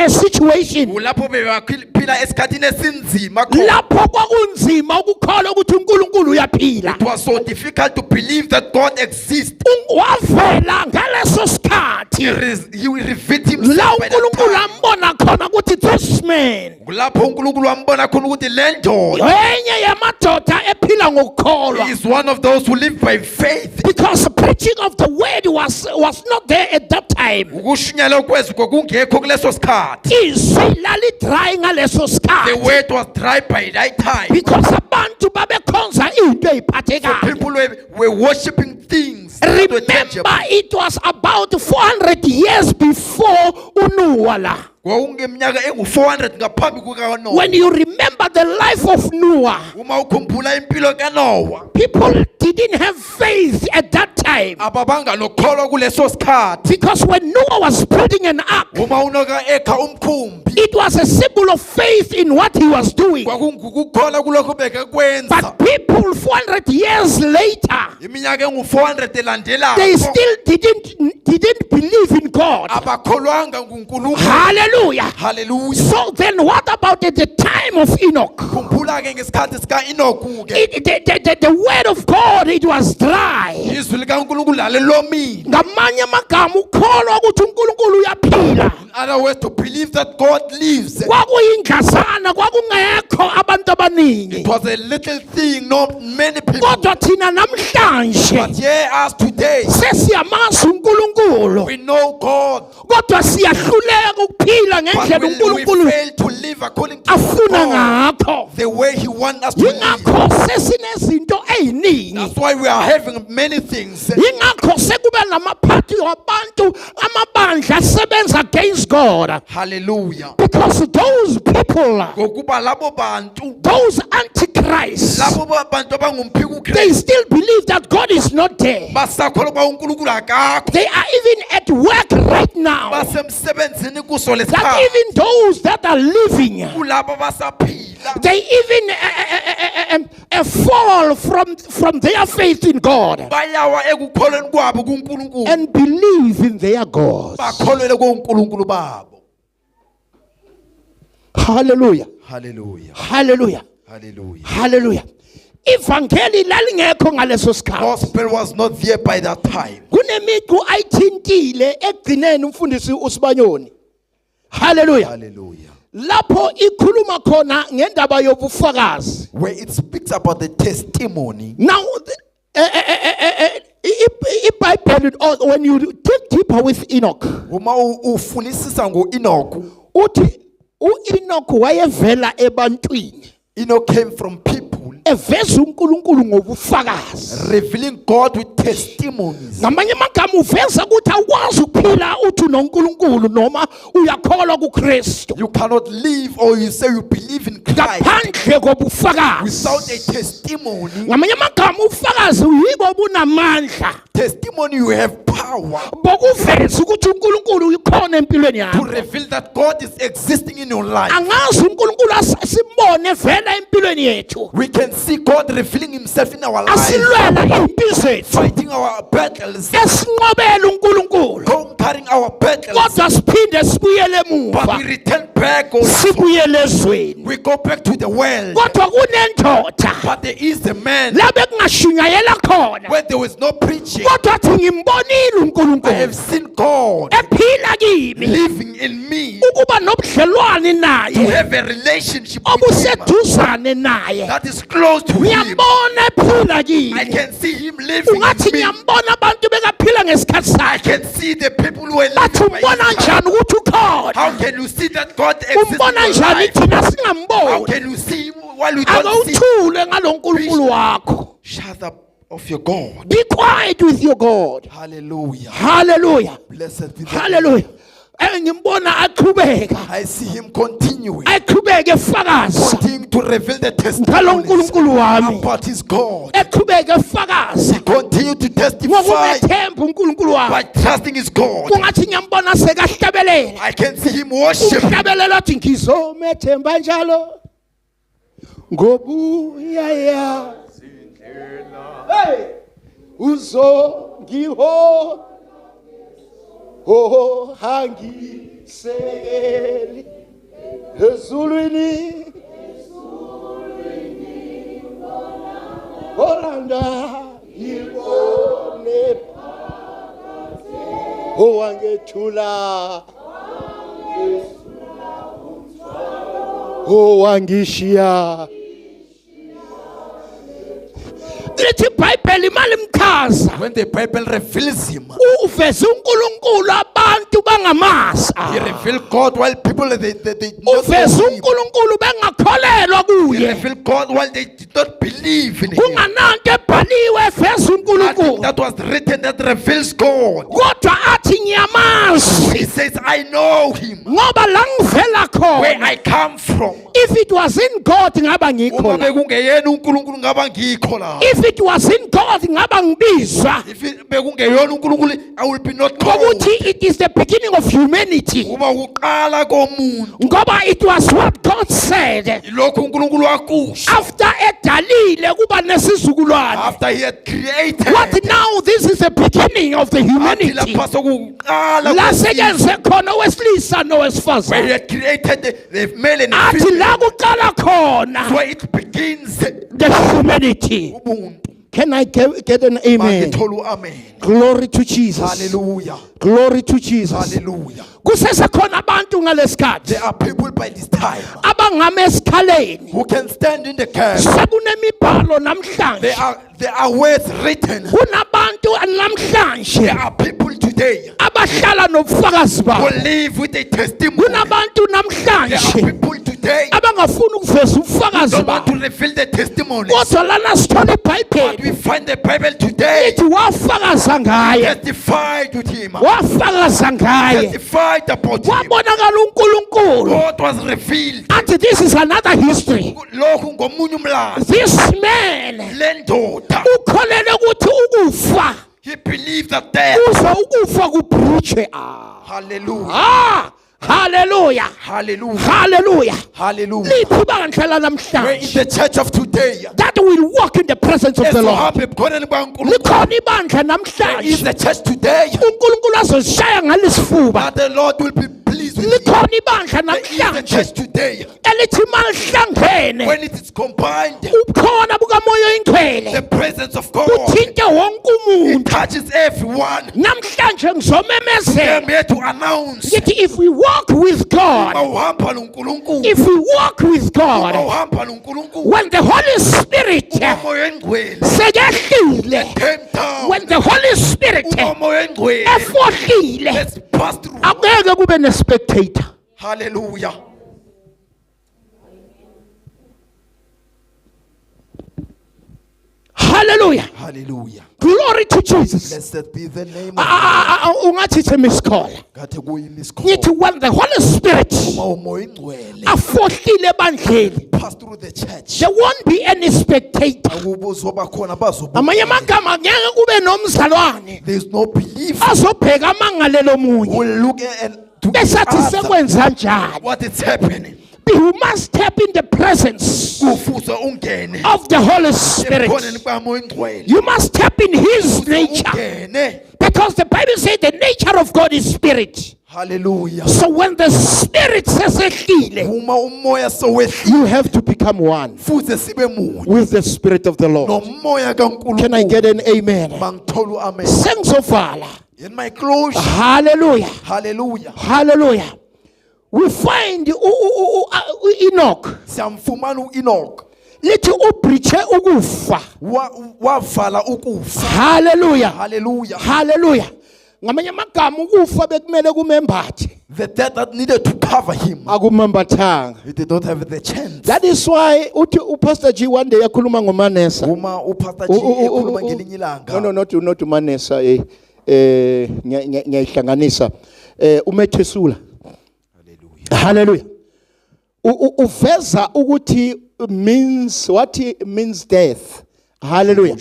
situation. lapho bebaphila esikhathini esinzima khona. Lapho kwakunzima ukukholwa ukuthi uNkulunkulu uyaphila. It was so difficult to believe that God exists. Wavela ngaleso sikhathi He revealed la himself by that uNkulunkulu time. ambona khona ukuthi this man Kulapho uNkulunkulu wambona khona ukuthi le ndoda enye yamadoda ephila ngokukholwa. is one of those who live by faith. Because the preaching of the word was not there at that time. Ukushunyela kwezwi kwakungekho kuleso sikhathi. Izwi lali-dry ngaleso The sikhathi. word was dry by that time. Because abantu babekhonza into eyiphathekayo. People were worshiping things that were Remember, tangible. it was about 400 years before uNoah la. Kwakungeminyaka engu-400 ngaphambi kukaNoah. When you remember the life of Noah, Uma ukhumbula impilo kaNoah, people didn't have faith at that time. ababanga nokholwa kuleso sikhathi. Because when Noah was building an ark, Uma unoka ekha umkhumbi, it was a symbol of faith in what he was doing. kwakungukukholwa kulokho bekekwenza. But people 400 years later, Iminyaka engu-400 elandelayo, they still didn't believe in God. abakholwanga nguNkulunkulu. Hallelujah. Hallelujah. So then what about at the time of Enoch? Khumbula-ke ngesikhathi sika-Enoku-ke, The word of God, it was dry. izwi likaNkulunkulu lalelomile. Ngamanye amagama ukholwa ukuthi uNkulunkulu uyaphila. In other words, to believe that God lives. Kwakuyindlasana, kwakungekho abantu abaningi. It was a little thing, not many people. Kodwa thina namhlanje But here us today, sesiyamazi uNkulunkulu. we know God, Kodwa siyahluleka ukuphila but ngendlela we uNkulunkulu fail to live according to afuna God, ngakho. the way He wants us to live. Yingakho sesinezinto eziningi. That's why we are having many things. Yingakho sekube namaphathi wabantu amabandla asebenza against God. Hallelujah. Because those people, Ngokuba labo bantu, those antichrists, labo bantu abangumphikuKristu, they still believe that God is not there. basakholwa ukuba uNkulunkulu akakho. They are even at work right now. Basemsebenzini kuso That lesikhathi. even those that are living, Kulabo basaphila, they even fall from their faith in God bayawa ekukholweni kwabo kuNkulunkulu, and believe in their God. bakholwele kuNkulunkulu babo. Hallelujah. Hallelujah. Hallelujah. Hallelujah. Hallelujah. Ivangeli lalingekho ngaleso sikhathi. Gospel was not there by that time. Kunemiqu ayithintile ekugcineni umfundisi uSibanyoni. Hallelujah. Hallelujah. Lapho ikhuluma khona ngendaba yobufakazi. Where it speaks about the testimony. Now iBhayibheli, when you dig deeper with Enoch, Uma ufunisisa ngoEnoch, uthi uEnoch wayevela ebantwini Enoch came from people eveza uNkulunkulu ngobufakazi. revealing God with testimonies. Ngamanye amagama uveza ukuthi awukwazi ukuphila uthi unoNkulunkulu noma uyakholwa kuKristu You cannot live or you say you believe in Christ ngaphandle kobufakazi. without a testimony. Ngamanye amagama ufakazi yibo bunamandla Testimony, you have power bokuveza ukuthi uNkulunkulu ukhona empilweni to yakho. reveal that God is existing in your life. Angazi uNkulunkulu simbone vela empilweni yethu. We can see God revealing Himself in our lives, Asilwela impilo zethu. fighting our battles, Esinqobela uNkulunkulu. conquering our battles. Kodwa siphinde sibuyele But emuva. we return back also. Sibuyele ezweni. We go back to the world. Kodwa kunendoda But there is a man la bekungashunyayela khona. where there was no preaching. Kodwa thi ngimbonile I uNkulunkulu have seen God ephila kimi living in me, ukuba nobudlelwane to naye have a relationship with Him obuseduzane naye. that is close to Him. Ngiyambona ephila I kimi. can see Him living Ungathi in me. ngiyambona abantu bekaphila ngesikhathi I sakhe. can see the people who are Bathi living by umbona His time. njani ukuthi ukhona? How can you see that God exists in Umbona your njani life? thina How singamboni? can you see Him while you don't see? Akawuthule ngaloNkulunkulu wakho. Shut up of your God. Be quiet with your God. Hallelujah. Hallelujah. Blessed be the Hallelujah. Ngimbona aqhubeka. I see Him continuing. Aqhubeke efakaza Continue to reveal the testimonies ngaloNkulunkulu wami. about His God. Aqhubeke efakaza Continue to testify ngokumethemba uNkulunkulu wami. by trusting His God. Kungathi ngiyambona sekahlabelela. I can see Him worshiping. Uhlabelela athi ngizomethemba njalo. Ngobuya Hey, uzongiho oh hangisekeli ezulwini oranda ibone owangethula owangishiya lithi iBhayibheli malimchaza When the Bible reveals him, uveze uNkulunkulu abantu bangamasa he revealed God while people they not uveze know him. uNkulunkulu bengakholelwa He kuye revealed God while they did not believe in him. kungananto ebhaliwe eveze Nothing uNkulunkulu that was written that reveals God. kodwa athi ngiyamazi He says, I know him. ngoba la ngivela Where khona I come from. if it was in God ngaba ngikho Uma la bekungeyena uNkulunkulu ngaba ngikho la. if it was in God ngaba ngibizwa If bekungeyona uNkulunkulu, I will be not called. ngokuthi it is the beginning of humanity Kuba uqala komuntu. ngoba it was what God said Lokho uNkulunkulu akusho. after edalile kuba nesizukulwane After he had created. what now this is the beginning of the Athi humanity lapha sokuqala la kwesizwe. sekenze khona owesilisa Where he nowesifazane had created the male and athi female. la kuqala khona Where it begins. the humanity. Ubuntu. Can I get an amen? Mangitholu amen. Glory to Jesus. Hallelujah. Glory to Jesus. Hallelujah. Kusesekhona abantu ngalesikhathi There are people by this time abangama esikhaleni who can stand in the gap. sekunemibhalo namhlanje There are words written. kunabantu namhlanje There are people today abahlala nobufakazi who babo live with a testimony. kunabantu There are namhlanje people today abangafuni ukuveza ubufakazi who don't want babo to reveal the testimony. kodwa lana sithola But iBhayibheli we find the Bible today ithi wafakaza ngaye testified with him. wafakaza ngaye Testified about him. wabonakala uNkulunkulu God was revealed. athi this is another history Lokhu ngomunye umlando. this man Le ndoda, ukholele ukuthi ukufa he believed that death. uze ukufa kubreache Hallelujah. hallelujah Hallelujah. hallelujah Hallelujah. lithi bandla We're in namhlanje the church of today. that will walk in the presence of the Lord Ezohamba ebukhoneni bukaNkulunkulu. likhona ibandla There is namhlanje the church today uNkulunkulu azosishaya ngalesifuba that the Lord will be pleased with you. likhona ibandla There is the namhlanje church today elithi malihlangene when it is combined, ubukhona bukamoya oyingcwele the presence of God, uthinte wonke it umuntu touches everyone. namhlanje I'm ngizomemezela here to announce. ngithi if we walk with God Mawuhamba noNkulunkulu. if we walk with God Mawuhamba noNkulunkulu. when the Holy Spirit Umoya engcwele sekehlile came down. when the Holy Spirit Umoya engcwele. efohlile Let's pass through. akeke kube nespectator Hallelujah. hallelujah Hallelujah. glory to Jesus Blessed be the name of God. ungathi it's a miskhola Ngathi kuyimiskho. ngithi when the Holy Spirit Umoya engcwele afohlile ebandleni pass through the church. there won't be any spectator Akubuzoba khona bazobuka. amanye amagama ngeke kube nomzalwane There is no belief. azobheka amangalelo munye We'll look at and to besathi answer sekwenza njani what is happening. you must tap in the presence Kufuze ungene of the Holy Spirit ebukhoneni bukamoya engcwele. you must tap in his Kufuze nature ungene. because the Bible says the nature of God is spirit Hallelujah. so when the spirit sesehlile Uma umoya sowehlile you have to become one fuze sibe munye with the spirit of the Lord nomoya kaNkulunkulu. can I get an amen Mangitholu amen. sengizovala In my close. hallelujah Hallelujah. hallelujah we find Enoch Siyamfumana uEnoch lithi ubreache ukufa wavala ukufa. hallelujah Hallelujah. hallelujah ngamanye amagama ukufa bekumele kumembathe The death that needed to cover him, akumembathanga he did not have the chance. that is why uthi uPastor G one day yakhuluma ngoManesa Uma uPastor G ekhuluma ngelinye ilanga. not uManesa ngiyayihlanganisa uMethesula hallelujah uveza ukuthi means what means death hallelujah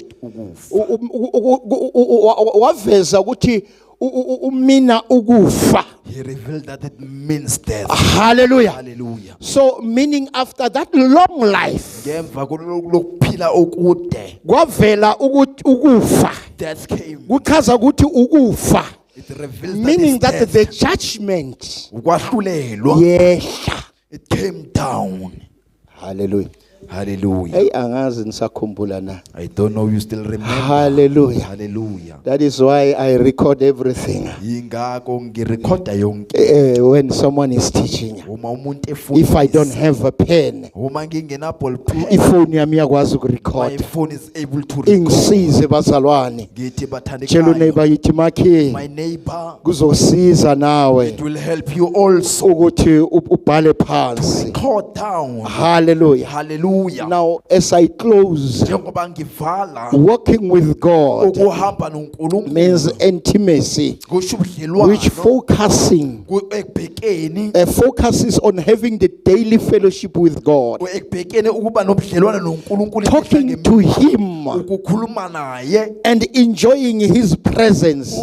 waveza ukuthi umina ukufa. He revealed that it means death. Hallelujah. Hallelujah. So meaning after that long life, Ngemva kokuphila okude, kwavela ukufa. death came. Kuchaza ukuthi ukufa. It reveals Meaning that that it's the death. judgment Ukwahlulelwa. yehla. It came down. Hallelujah. Hallelujah. Hey, angazi nisakhumbula na. I don't know you still remember. Hallelujah. Hallelujah. That is why I record everything. Yingakho ngirecorda yonke. When someone is teaching. Uma umuntu If I don't efundisa, have a pen, uma ngingena ballpen, ifoni yami iyakwazi my ukurecord. phone is able to record. Ingisize bazalwane. Ngithi Tshela bathandekayo, uneighbor yithi makhe my neighbor, kuzosiza nawe it will help you also. ukuthi ubhale phansi. Record down. Hallelujah. Hallelujah. Now as I close, Njengoba ngivala, walking with God ukuhamba noNkulunkulu means intimacy, kusho which ubudlelwano focusing ekubhekeni focuses on having the daily fellowship with God, ekubhekeni ukuba nobudlelwano noNkulunkulu, talking to Him ukukhuluma naye, and enjoying His presence.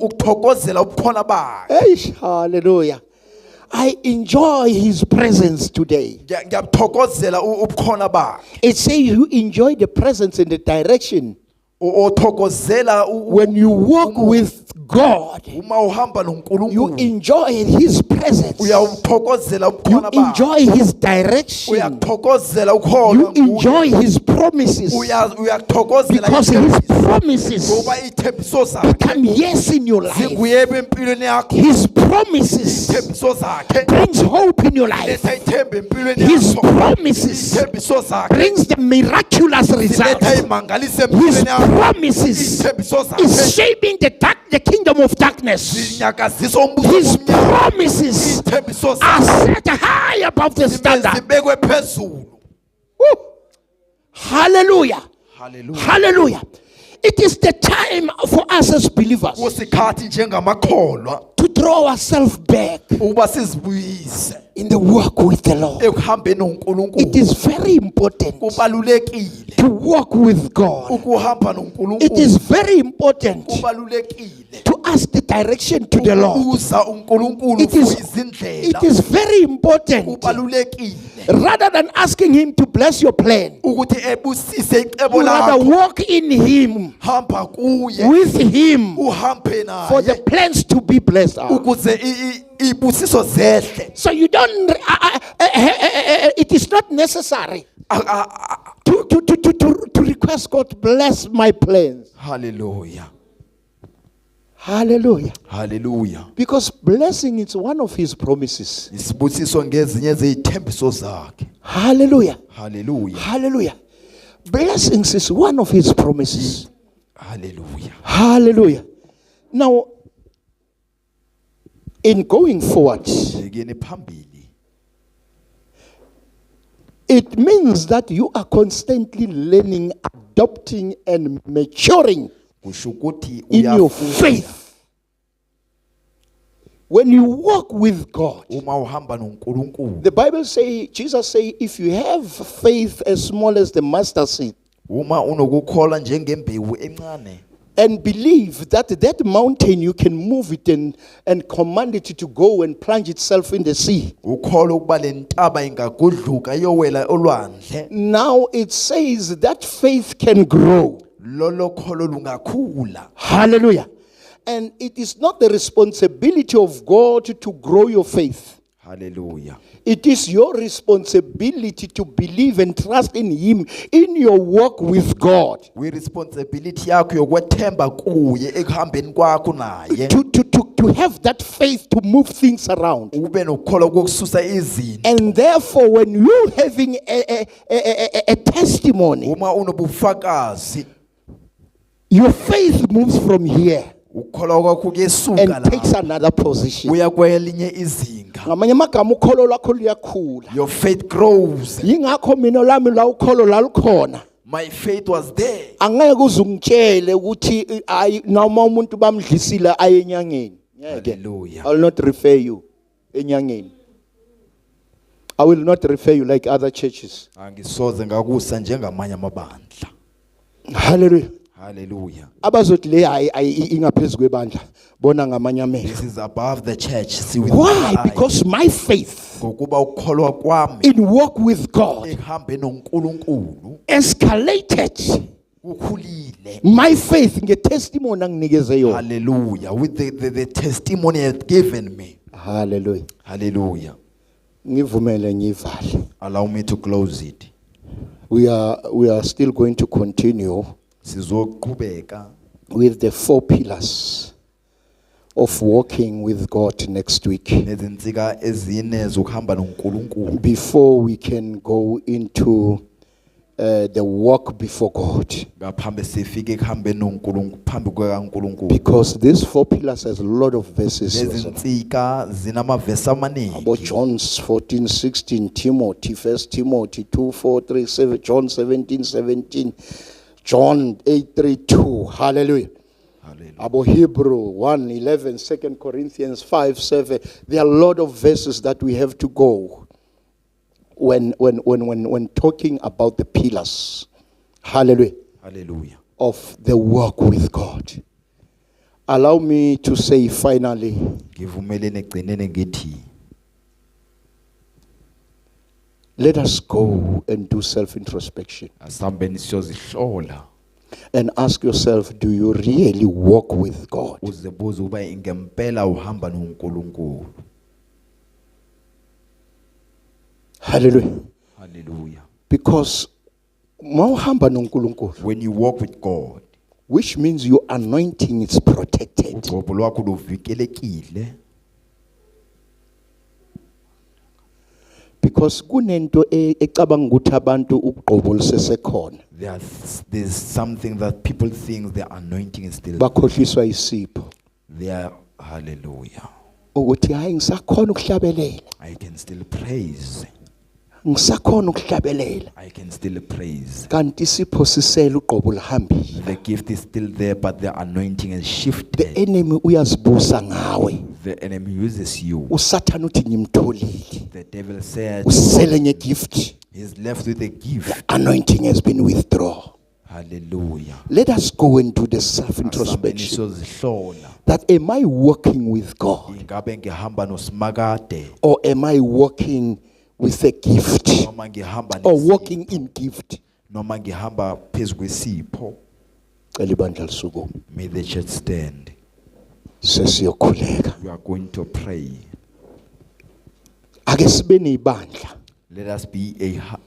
ukuthokozela ubukhona bakhe. Eish, hallelujah. I enjoy His presence today. Ngiyabuthokozela ubukhona bakhe. It says you enjoy the presence in the direction. Othokozela When you walk with God, uma uhamba you noNkulunkulu, enjoy His presence. uyawuthokozela You ubukhona bakhe. enjoy His direction. Uyakuthokozela You ukholwa kuye. enjoy His promises. Uyakuthokozela Because His promises ngoba ithembiso zakhe become yes in your life. zinguyebo empilweni yakho. His promises Ithembiso zakhe brings hope in your life. letha ithemba empilweni His yakho. promises Ithembiso zakhe brings the miraculous letha results. imangaliso His empilweni yakho. promises Ithembiso is zakhe shaping the kingdom of darkness. zinyakazisa umbuso His omnyama. promises Ithembiso are zakhe set high above the standard. zibekwe phezulu. Woo. Hallelujah. Hallelujah. Hallelujah. It is the time for us as believers Kusikhathi njengamakholwa to throw ourselves back ukuba sizibuyise in the work with the Lord. ekuhambeni It noNkulunkulu. is very important Kubalulekile to walk with God. ukuhamba It is noNkulunkulu. very important Kubalulekile to ask the direction to the Lord. ukubuza uNkulunkulu It is, for izindlela. it is very important Kubalulekile rather than asking Him to bless your plan. ukuthi ebusise icebo You rather lakho. walk in Him, Hamba kuye with Him, uhambe for the naye plans to be blessed out. ukuze ibusiso zehle. So you don't, it is not necessary to request God bless my plans. Hallelujah. Hallelujah. Hallelujah. Because blessing is one of His promises. Isibusiso ngezinye zezithembiso zakhe. Hallelujah. Hallelujah. Hallelujah. Blessings is one of His promises. Hallelujah. Hallelujah. Now, in going forward, Ngene phambili. it means that you are constantly learning, adopting, and maturing Kusho ukuthi in your uyafunda. faith. When you walk with God, Uma uhamba noNkulunkulu, the Bible say, Jesus say, if you have faith as small as the mustard seed, uma unokukholwa njengembewu encane, and believe that that mountain you can move it and command it to go and plunge itself in the sea. ukholwa ukuba le ntaba ingagudluka iyowela olwandle, Now it says that faith can grow. lolo kholo lungakhula. Hallelujah. And it is not the responsibility of God to grow your faith. Hallelujah. It is your responsibility to believe and trust in Him in your walk with God. Responsibility yakho yokwethemba kuye ekuhambeni kwakho naye. To have that faith to move things around. Ube nokukholwa kokususa izinto. And therefore, when you're having a testimony, Uma unobufakazi, your faith moves from here ukukholwa kwakho kuyesuka and takes la. another position. Uya kwelinye izinga. Ngamanye amagama ukholo lwakho luyakhula. Your faith grows. Yingakho mina lami la ukholo lalukhona. My faith was there. Angeke uze ungitshele ukuthi noma umuntu bamdlisile aye enyangeni. Ngeke. Hallelujah. I will not refer you enyangeni. I will not refer you like other churches. Angisoze ngakusa njengamanye amabandla. Hallelujah. Hallelujah. abazothi le ingaphezulu kwebandla bona ngamanye amehlo. This is above the church. See with Why? my eye. Because my faith Ngokuba ukukholwa kwami in walk with God ehambe noNkulunkulu escalated. ukhulile. My faith ngetestimony anginikeze yona. Hallelujah. With the testimony he had given me. Hallelujah. Hallelujah. Ngivumele ngivale. Allow me to close it. We are still going to continue Sizoqhubeka with the 4 pillars of walking with God next week. nezinsika ezine zokuhamba noNkulunkulu. Before we can go into the walk before God. Ngaphambi sifike ekuhambe noNkulunkulu phambi kukaNkulunkulu. Because these 4 pillars has a lot of verses. Lezinsika zinamavesi amaningi. About John 14, 16, Timothy, 1 Timothy 2, 4, 3, 7, John 17, 17, John 8, 3, 2. Hallelujah. Hallelujah. About Hebrew 1, 11, 2 Corinthians 5, 7. There are a lot of verses that we have to go when talking about the pillars. Hallelujah. Hallelujah. Of the walk with God. Allow me to say finally, Ngivumelene egcineni ngithi let us go and do self-introspection asambeni siyozihlola and ask yourself, do you really walk with God? uzibuze uba ingempela uhamba noNkulunkulu. Hallelujah. Hallelujah. Because mawuhamba noNkulunkulu, When you walk with God, which means your anointing is protected. ugqobo lwakho luvikelekile. Because kunento ecabanga ukuthi abantu ugqobo lisesekhona. There's something that people think the anointing is still Bakhohliswa isipho. there. Hallelujah. Ukuthi hayi ngisakhona ukuhlabelela. I can still praise. Ngisakhona ukuhlabelela. I can still praise. Kanti isipho sisela ugqobo lihambile. The gift is still there, but the anointing has The shifted. enemy uyazibusa ngawe. The enemy uses you. Usathana uthi ngimtholile. The devil said Usele ngegift. he's left with a gift. Anointing has been withdrawn. Hallelujah. Let us go and do the Asambeni self-introspection. siyozihlola. That am I walking with God? Ingabe ngihamba noSimakade Or am I walking with a gift? noma ngihamba Or nesipho, walking in gift? noma ngihamba phezu kwesipho. Elibandla lisuku. May the church stand. Sesiyokhuleka. We are going to pray. Ake sibe nebandla. Let us be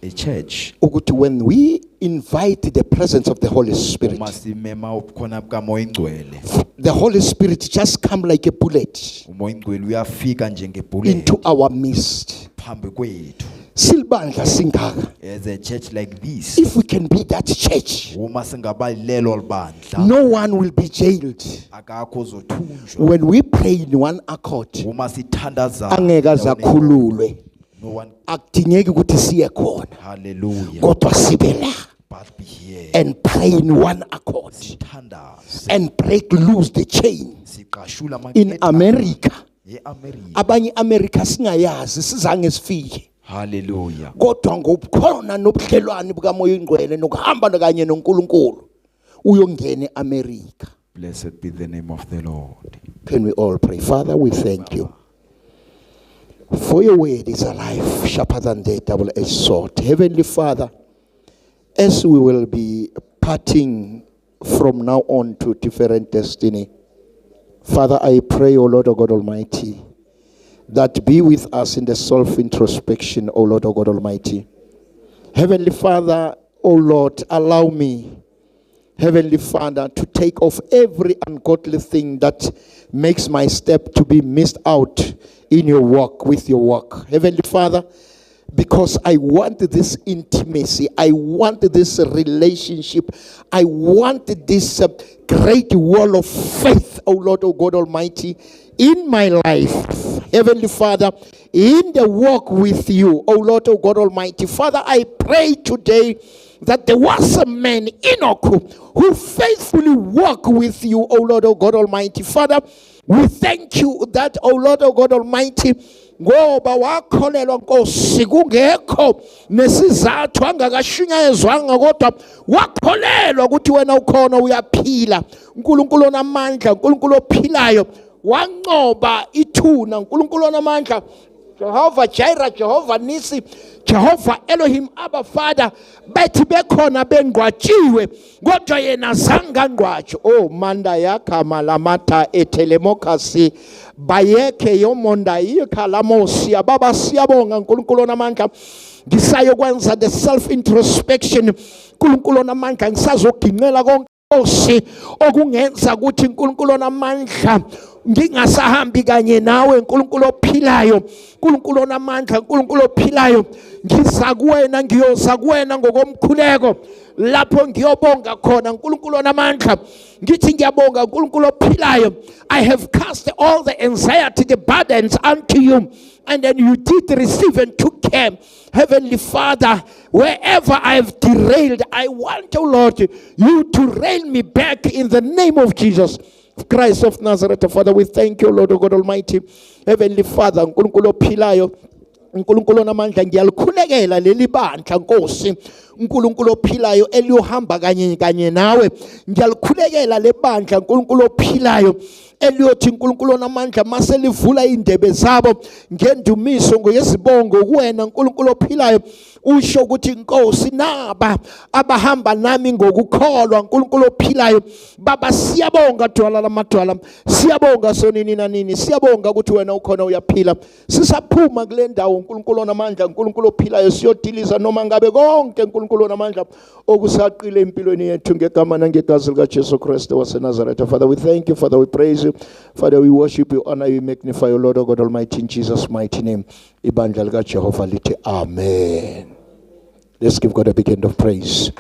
a church. Ukuthi when we invite the presence of the Holy Spirit, Uma simema ukukhona kukaMoya Ingcwele. the Holy Spirit just come like a bullet uMoya Ingcwele uyafika njengebullet into our midst. phambi kwethu. Silibandla singaka. As a church like this, If we can be that church, uma singaba lelo libandla, no one will be jailed. akakho ozothunjwa. When we pray in one accord, Uma sithandaza, angeke azakhululwe. no one. Akudingeki ukuthi siye khona. Hallelujah. Kodwa sibe la But be here. and pray in one accord Sithandaze. and break loose the chain. Siqashula In amaketha America, eAmerica. abanye America singayazi sizange sifike. Hallelujah. Kodwa ngobukhona nobudlelwane bukaMoya Ingcwele nokuhamba kanye noNkulunkulu uyongena eAmerica. Blessed be the name of the Lord. Can we all pray? Father, we thank you. For your word is alive, sharper than the double-edged sword. Heavenly Father, as we will be parting from now on to different destiny, Father, I pray, O Lord, O God Almighty, that be with us in the self-introspection, O Lord, O God Almighty. Heavenly Father, O Lord, allow me, Heavenly Father, to take off every ungodly thing that makes my step to be missed out in your walk, with your walk. Heavenly Father, because I want this intimacy, I want this relationship, I want this great wall of faith, O Lord, O God Almighty, in my life. Heavenly Father, in the walk with you, O Lord, O God Almighty. Father, I pray today that there was a man, Enoch, who faithfully walked with you, O Lord, O God Almighty. Father, we thank you that, O Lord, O God Almighty, ngoba wakholelwa Nkosi kungekho nesizathu angakashunyayezwanga kodwa wakholelwa ukuthi wena ukhona uyaphila. uNkulunkulu onamandla, uNkulunkulu ophilayo, wanqoba ithuna. uNkulunkulu onamandla, Jehovah Jireh, Jehovah Nisi, Jehovah Elohim, Abba Father, bethi bekhona bengqwatshiwe kodwa yena zange angqwatshwe. Oh manda yakha malamata etelemokasi bayekhe yomonda yikhalamosi. Baba siyabonga uNkulunkulu onamandla, ngisayokwenza the self introspection. uNkulunkulu onamandla, ngisazoginqela konke Nkosi okungenza ukuthi uNkulunkulu onamandla ngingasahambi kanye nawe. uNkulunkulu ophilayo, uNkulunkulu onamandla, uNkulunkulu ophilayo, ngiza kuwena, ngiyoza kuwena ngokomkhuleko lapho ngiyobonga khona. uNkulunkulu onamandla, ngithi ngiyabonga uNkulunkulu ophilayo. I have cast all the anxiety, the burdens unto you, and then you did receive and took care. Heavenly Father, wherever I have derailed, I want, oh Lord, you to rail me back in the name of Jesus Christ of Nazareth. Father, we thank you, Lord God Almighty. Heavenly Father, uNkulunkulu ophilayo, uNkulunkulu onamandla, ngiyalikhulekela leli bandla Nkosi, uNkulunkulu ophilayo eliyohamba kanye nawe. ngiyalikhulekela le bandla uNkulunkulu ophilayo eliyothi uNkulunkulu onamandla mase livula indebe zabo ngendumiso ngoyezibongo kuwena uNkulunkulu ophilayo. Usho ukuthi Nkosi, naba abahamba nami ngokukholwa uNkulunkulu ophilayo. Baba siyabonga dwala lamadwala, siyabonga sonini nanini, siyabonga ukuthi wena ukhona uyaphila. Sisaphuma kule ndawo uNkulunkulu onamandla, uNkulunkulu ophilayo, siyodiliza noma ngabe konke uNkulunkulu onamandla okusaqile empilweni yethu ngegama nangegazi likaJesu Kristu waseNazaretha. Father, we thank you. Father, we praise you. Father, we worship you, honor you, magnify you, Lord God Almighty, in Jesus' mighty name. Ibandla likaJehova lithi amen. Let's give God a big hand of praise.